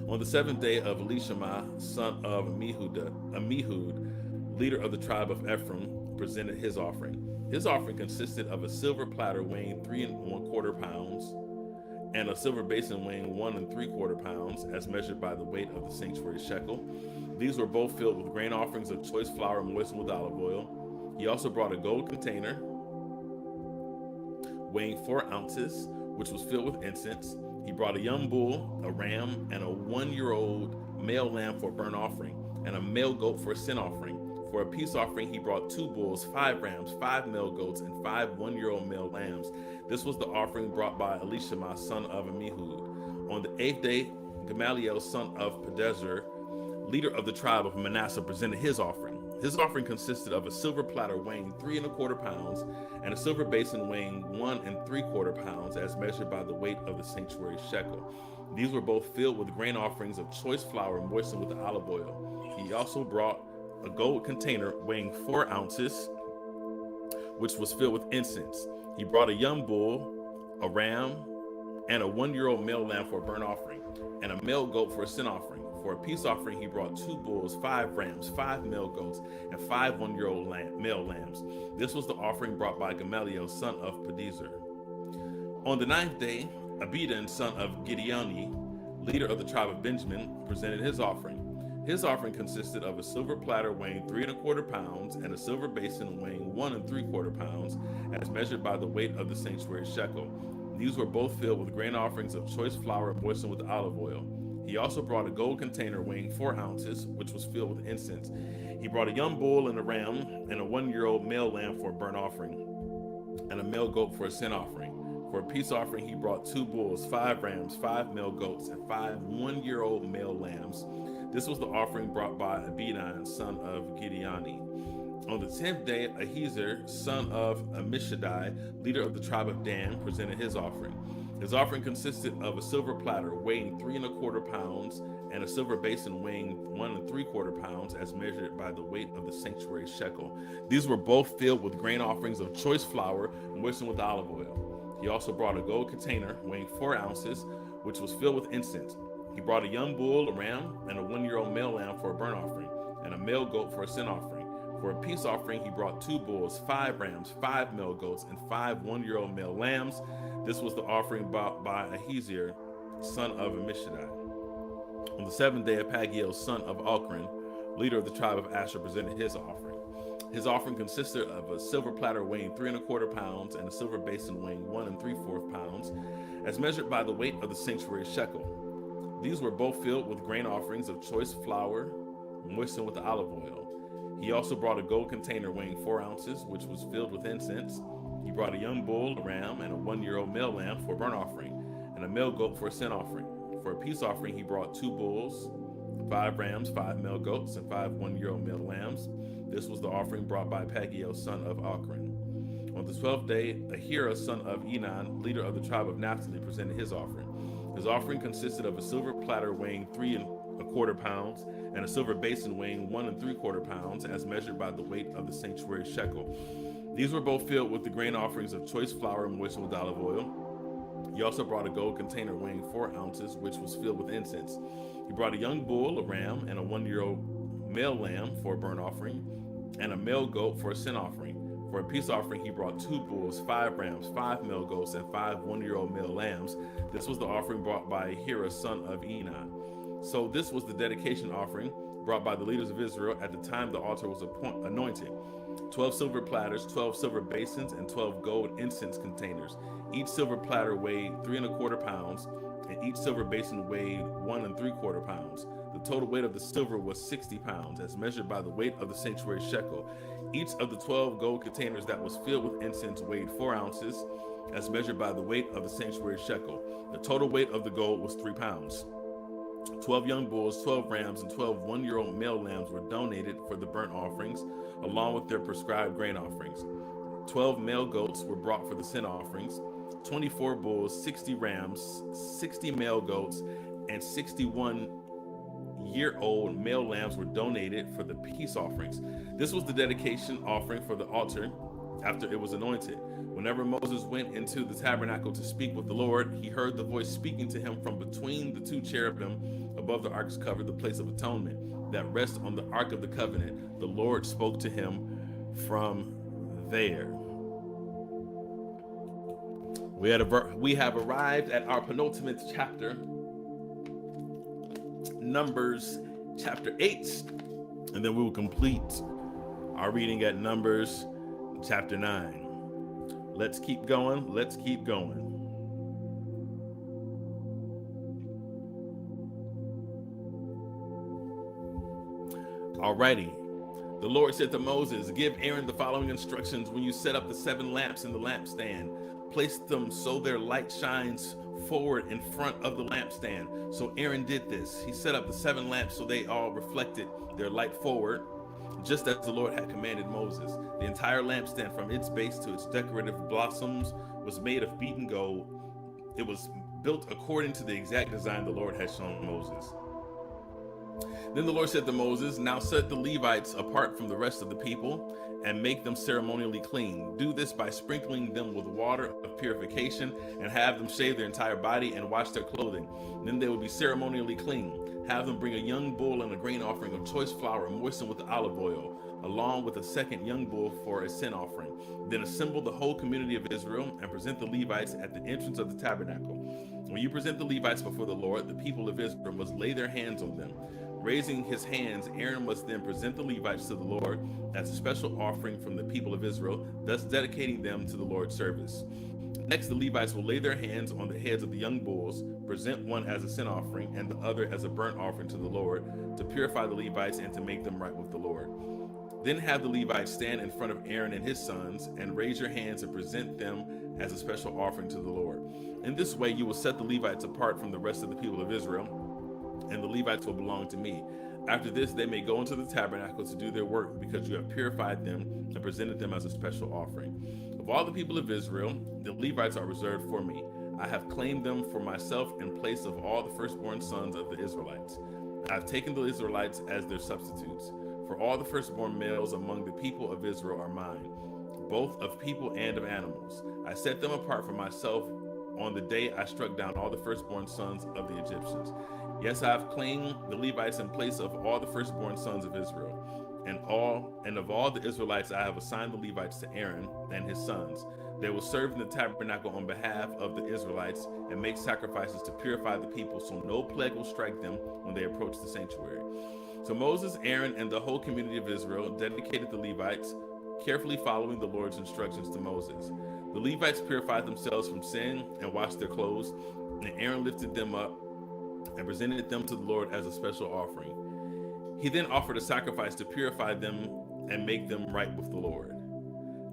On the 7th day of Elishama, son of Amihud, leader of the tribe of Ephraim, presented his offering. His offering consisted of a silver platter weighing 3¼ pounds and a silver basin weighing 1¾ pounds, as measured by the weight of the sanctuary shekel. These were both filled with grain offerings of choice flour moistened with olive oil. He also brought a gold container weighing 4 ounces, which was filled with incense. He brought a young bull, a ram, and a 1-year-old male lamb for a burnt offering, and a male goat for a sin offering. For a peace offering, he brought 2 bulls, 5 rams, 5 male goats, and 5 1-year-old male lambs. This was the offering brought by Elishama, son of Amihud. On the 8th day, Gamaliel, son of Pedazur, leader of the tribe of Manasseh, presented his offering. His offering consisted of a silver platter weighing 3¼ pounds and a silver basin weighing 1¾ pounds, as measured by the weight of the sanctuary shekel. These were both filled with grain offerings of choice flour moistened with olive oil. He also brought a gold container weighing 4 ounces, which was filled with incense. He brought a young bull, a ram, and a 1-year-old male lamb for a burnt offering, and a male goat for a sin offering. For a peace offering, he brought 2 bulls, 5 rams, 5 male goats, and 5 1-year-old male lambs. This was the offering brought by Gamaliel, son of Pedazur. On the 9th day, Abidan, son of Gideoni, leader of the tribe of Benjamin, presented his offering. His offering consisted of a silver platter weighing 3¼ pounds and a silver basin weighing 1¾ pounds, as measured by the weight of the sanctuary shekel. These were both filled with grain offerings of choice flour moistened with olive oil. He also brought a gold container weighing 4 ounces, which was filled with incense. He brought a young bull and a ram and a 1-year-old male lamb for a burnt offering, and a male goat for a sin offering. For a peace offering, he brought 2 bulls, 5 rams, 5 male goats, and 5 1-year-old male lambs. This was the offering brought by Abidan, son of Gideoni. On the 10th day, Ahiezer, son of Ammishaddai, leader of the tribe of Dan, presented his offering. His offering consisted of a silver platter weighing 3¼ pounds and a silver basin weighing 1¾ pounds, as measured by the weight of the sanctuary shekel. These were both filled with grain offerings of choice flour moistened with olive oil. He also brought a gold container weighing 4 ounces, which was filled with incense. He brought a young bull, a ram, and a 1-year-old male lamb for a burnt offering, and a male goat for a sin offering. For a peace offering, he brought 2 bulls, 5 rams, 5 male goats, and 5 1-year-old male lambs. This was the offering brought by Ahiezer, son of Ammishaddai. On the 7th day, Pagiel, son of Ochran, leader of the tribe of Asher, presented his offering. His offering consisted of a silver platter weighing 3¼ pounds and a silver basin weighing 1¾ pounds, as measured by the weight of the sanctuary shekel. These were both filled with grain offerings of choice flour, moistened with olive oil. He also brought a gold container weighing 4 ounces, which was filled with incense. He brought a young bull, a ram, and a 1-year-old male lamb for a burnt offering, and a male goat for a sin offering. For For a peace offering, he brought 2 bulls, 5 rams, 5 male goats, and 5 one-year-old male lambs. This was the offering brought by Pagiel, son of Ochran. On the 12th day, Ahira, son of Enan, leader of the tribe of Naphtali, presented his offering. His offering consisted of a silver platter weighing 3¼ pounds and a silver basin weighing 1¾ pounds, as measured by the weight of the sanctuary shekel. These were both filled with the grain offerings of choice flour moistened with olive oil. He also brought a gold container weighing 4 ounces, which was filled with incense. He brought a young bull, a ram, and a 1-year-old male lamb for a burnt offering, and a male goat for a sin offering. For a peace offering, he brought 2 bulls, 5 rams, 5 male goats, and 5 one-year-old male lambs. This was the offering brought by Ahira, son of Enan. So this was the dedication offering brought by the leaders of Israel at the time the altar was anointed. 12 silver platters, 12 silver basins, and 12 gold incense containers. Each silver platter weighed 3¼ pounds, and each silver basin weighed 1¾ pounds. The total weight of the silver was 60 pounds, as measured by the weight of the sanctuary shekel. Each of the 12 gold containers that was filled with incense weighed 4 ounces, as measured by the weight of the sanctuary shekel. The total weight of the gold was 3 pounds. 12 young bulls, 12 rams, and 12 one-year-old male lambs were donated for the burnt offerings, along with their prescribed grain offerings. 12 male goats were brought for the sin offerings. 24 bulls, 60 rams, 60 male goats, and 61-year-old male lambs were donated for the peace offerings. This was the dedication offering for the altar after it was anointed. Whenever Moses went into the tabernacle to speak with the Lord, he heard the voice speaking to him from between the 2 cherubim above the ark's cover, the place of atonement that rests on the ark of the covenant. The Lord spoke to him from there. We have arrived at our penultimate chapter, Numbers chapter 8, and then we will complete our reading at Numbers chapter 9. Let's keep going. Let's keep going. Alrighty. The Lord said to Moses, "Give Aaron the following instructions when you set up the 7 lamps in the lampstand. Place them so their light shines forward in front of the lampstand." So Aaron did this. He set up the 7 lamps so they all reflected their light forward, just as the Lord had commanded Moses. The entire lampstand, from its base to its decorative blossoms, was made of beaten gold. It was built according to the exact design the Lord had shown Moses. Then the Lord said to Moses, "Now set the Levites apart from the rest of the people and make them ceremonially clean. Do this by sprinkling them with water of purification and have them shave their entire body and wash their clothing. Then they will be ceremonially clean. Have them bring a young bull and a grain offering of choice flour moistened with olive oil, along with a second young bull for a sin offering. Then assemble the whole community of Israel and present the Levites at the entrance of the tabernacle. When you present the Levites before the Lord, the people of Israel must lay their hands on them. Raising his hands, Aaron must then present the Levites to the Lord as a special offering from the people of Israel, thus dedicating them to the Lord's service. Next, the Levites will lay their hands on the heads of the young bulls, present one as a sin offering and the other as a burnt offering to the Lord, to purify the Levites and to make them right with the Lord. Then have the Levites stand in front of Aaron and his sons and raise your hands and present them as a special offering to the Lord. In this way, you will set the Levites apart from the rest of the people of Israel, and the Levites will belong to me. After this, they may go into the tabernacle to do their work, because you have purified them and presented them as a special offering. Of all the people of Israel, the Levites are reserved for me. I have claimed them for myself in place of all the firstborn sons of the Israelites. I have taken the Israelites as their substitutes. For all the firstborn males among the people of Israel are mine, both of people and of animals. I set them apart for myself on the day I struck down all the firstborn sons of the Egyptians. Yes, I have claimed the Levites in place of all the firstborn sons of Israel. And of all the Israelites, I have assigned the Levites to Aaron and his sons. They will serve in the tabernacle on behalf of the Israelites and make sacrifices to purify the people, so no plague will strike them when they approach the sanctuary. So Moses, Aaron, and the whole community of Israel dedicated the Levites, carefully following the Lord's instructions to Moses. The Levites purified themselves from sin and washed their clothes, and Aaron lifted them up and presented them to the Lord as a special offering. He then offered a sacrifice to purify them and make them right with the Lord.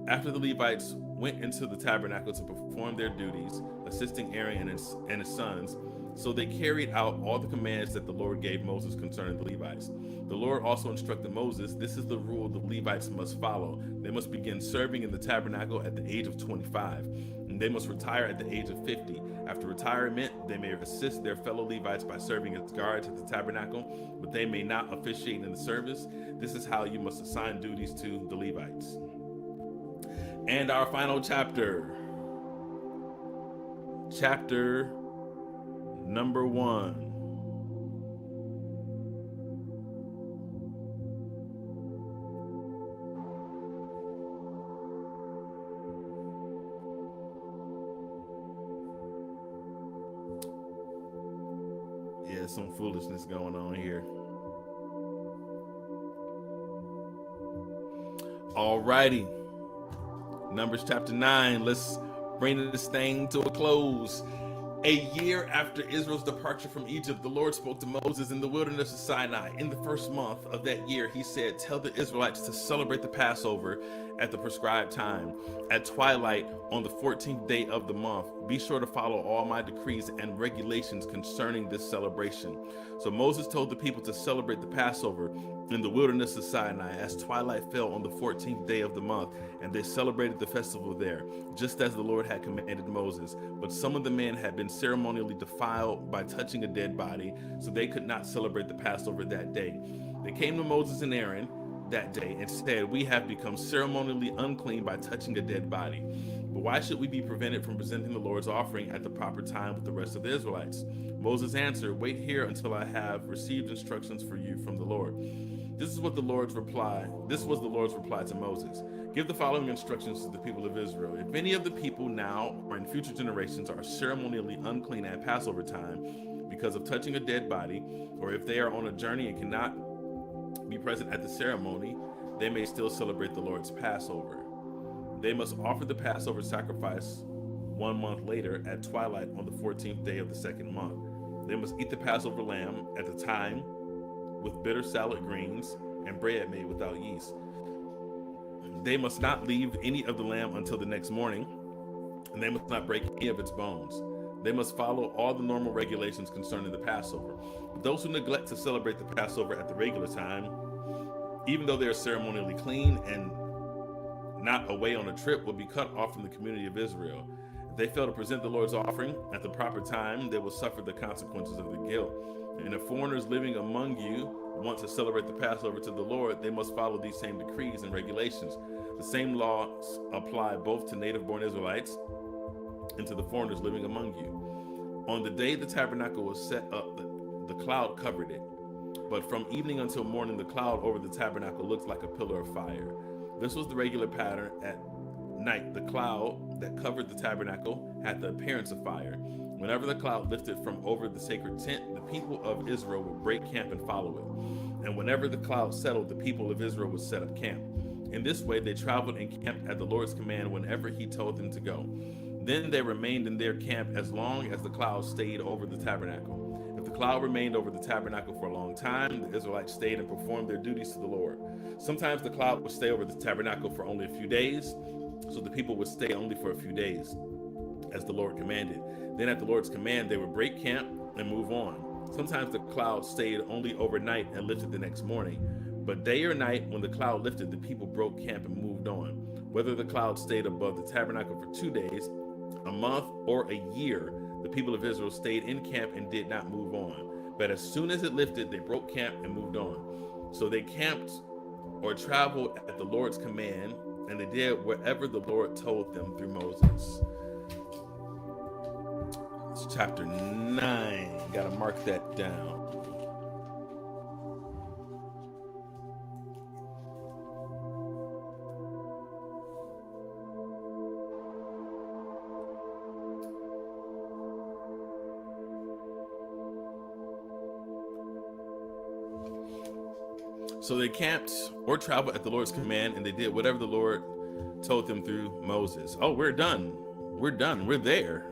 After the Levites went into the tabernacle to perform their duties, assisting Aaron and his sons, so they carried out all the commands that the Lord gave Moses concerning the Levites. The Lord also instructed Moses, "This is the rule the Levites must follow. They must begin serving in the tabernacle at the age of 25, and they must retire at the age of 50. After retirement, they may assist their fellow Levites by serving as guards at the tabernacle, but they may not officiate in the service. This is how you must assign duties to the Levites." And our final chapter, chapter number 1. Yeah, some foolishness going on here. Alrighty. Numbers chapter 9. Let's bring this thing to a close. A year after Israel's departure from Egypt, the Lord spoke to Moses in the wilderness of Sinai. In the first month of that year, he said, "Tell the Israelites to celebrate the Passover at the prescribed time, at twilight on the 14th day of the month. Be sure to follow all my decrees and regulations concerning this celebration." So Moses told the people to celebrate the Passover in the wilderness of Sinai as twilight fell on the 14th day of the month, and they celebrated the festival there, just as the Lord had commanded Moses. But some of the men had been ceremonially defiled by touching a dead body, so they could not celebrate the Passover that day. They came to Moses and Aaron that day and said, "We have become ceremonially unclean by touching a dead body. But why should we be prevented from presenting the Lord's offering at the proper time with the rest of the Israelites?" Moses answered, "Wait here until I have received instructions for you from the Lord." This was the Lord's reply to Moses. "Give the following instructions to the people of Israel. If any of the people now or in future generations are ceremonially unclean at Passover time because of touching a dead body, or if they are on a journey and cannot be present at the ceremony, they may still celebrate the Lord's Passover. They must offer the Passover sacrifice 1 month later at twilight on the 14th day of the second month. They must eat the Passover lamb at the time with bitter salad greens and bread made without yeast. They must not leave any of the lamb until the next morning, and they must not break any of its bones. They must follow all the normal regulations concerning the Passover. But those who neglect to celebrate the Passover at the regular time, even though they are ceremonially clean and not away on a trip, will be cut off from the community of Israel. If they fail to present the Lord's offering at the proper time, they will suffer the consequences of the guilt. And if foreigners living among you want to celebrate the Passover to the Lord, they must follow these same decrees and regulations. The same laws apply both to native-born Israelites and to the foreigners living among you. On the day the tabernacle was set up, the cloud covered it. But from evening until morning, the cloud over the tabernacle looked like a pillar of fire. This was the regular pattern. At night, the cloud that covered the tabernacle had the appearance of fire. Whenever the cloud lifted from over the sacred tent, the people of Israel would break camp and follow it. And whenever the cloud settled, the people of Israel would set up camp. In this way, they traveled and camped at the Lord's command whenever he told them to go. Then they remained in their camp as long as the cloud stayed over the tabernacle. If the cloud remained over the tabernacle for a long time, the Israelites stayed and performed their duties to the Lord. Sometimes the cloud would stay over the tabernacle for only a few days, so the people would stay only for a few days, as the Lord commanded. Then at the Lord's command, they would break camp and move on. Sometimes the cloud stayed only overnight and lifted the next morning. But day or night, when the cloud lifted, the people broke camp and moved on. Whether the cloud stayed above the tabernacle for 2 days, a month, or a year, the people of Israel stayed in camp and did not move on. But as soon as it lifted, they broke camp and moved on. So they camped or traveled at the Lord's command, and they did whatever the Lord told them through Moses. It's chapter 9. Got to mark that down. So they camped or traveled at the Lord's command, and they did whatever the Lord told them through Moses. Oh, we're done. We're done. We're there.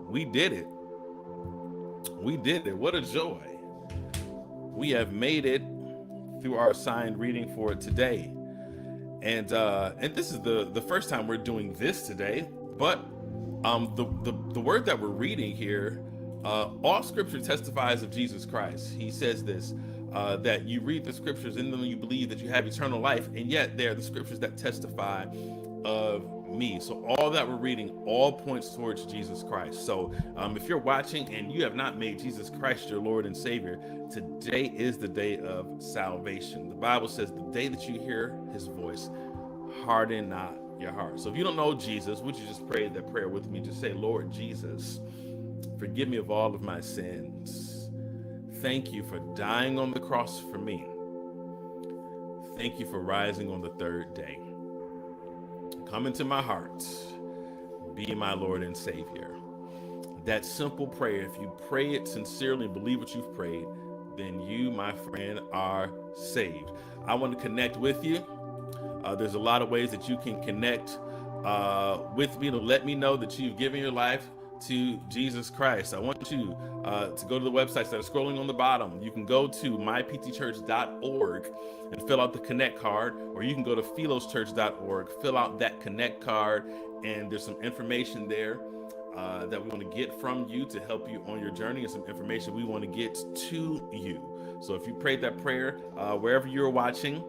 We did it. We did it. What a joy. We have made it through our assigned reading for today. And this is the first time we're doing this today. But the word that we're reading here, all Scripture testifies of Jesus Christ. He says this, that you read the Scriptures, in them you believe that you have eternal life, and yet they're the Scriptures that testify of me. So all that we're reading all points towards Jesus Christ. So if you're watching and you have not made Jesus Christ your Lord and Savior, today is the day of salvation. The Bible says the day that you hear his voice, harden not your heart. So if you don't know Jesus, would you just pray that prayer with me? Just say, Lord Jesus, forgive me of all of my sins. Thank you for dying on the cross for me. Thank you for rising on the third day. Come into my heart, be my Lord and Savior. That simple prayer, if you pray it sincerely and believe what you've prayed, then you, my friend, are saved. I want to connect with you. There's a lot of ways that you can connect with me to let me know that you've given your life to Jesus Christ. I want you to go to the websites that are scrolling on the bottom. You can go to myptchurch.org and fill out the connect card, or you can go to philoschurch.org, fill out that connect card, and there's some information there that we want to get from you to help you on your journey, and some information we want to get to you. So if you prayed that prayer, wherever you're watching,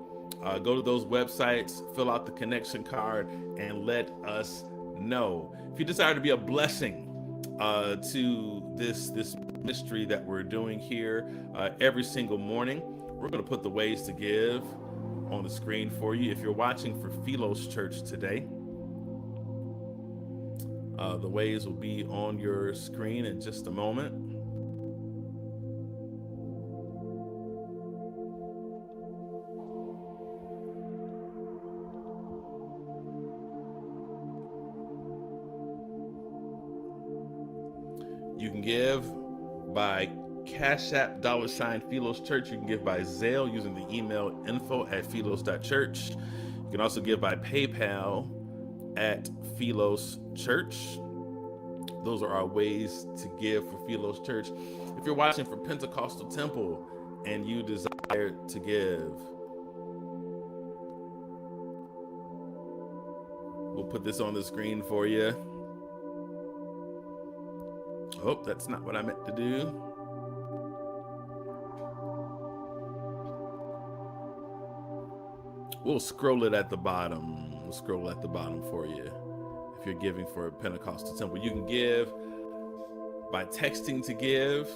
go to those websites, fill out the connection card, and let us know. If you desire to be a blessing to this mystery that we're doing here every single morning, we're going to put the ways to give on the screen for you. If you're watching for Philos Church today, the ways will be on your screen in just a moment. You can give by Cash App, $Philos Church. You can give by Zelle using the email info@philos.church. You can also give by PayPal at Philos Church. Those are our ways to give for Philos Church. If you're watching for Pentecostal Temple and you desire to give, we'll put this on the screen for you. Oh, that's not what I meant to do. We'll scroll it at the bottom. We'll scroll at the bottom for you. If you're giving for Pentecostal Temple, you can give by texting to give.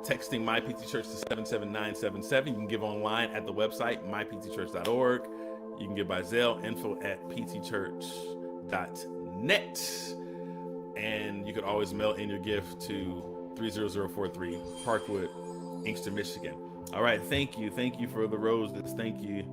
Texting MyPT Church to 77977. You can give online at the website, myptchurch.org. You can give by Zelle, info@ptchurch.net. And you could always mail in your gift to 30043 Parkwood, Inkster, Michigan. All right, thank you. Thank you for the roses. Thank you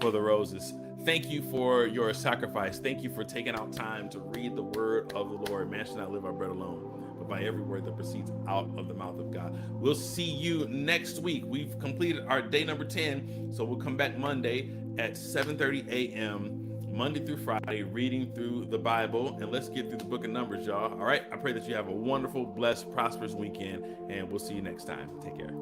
for the roses. Thank you for your sacrifice. Thank you for taking out time to read the word of the Lord. Man should not live by bread alone, but by every word that proceeds out of the mouth of God. We'll see you next week. We've completed our day number 10, so we'll come back Monday at 7:30 a.m., Monday through Friday, reading through the Bible, and let's get through the book of Numbers, y'all. All right, I pray that you have a wonderful, blessed, prosperous weekend, and we'll see you next time. Take care.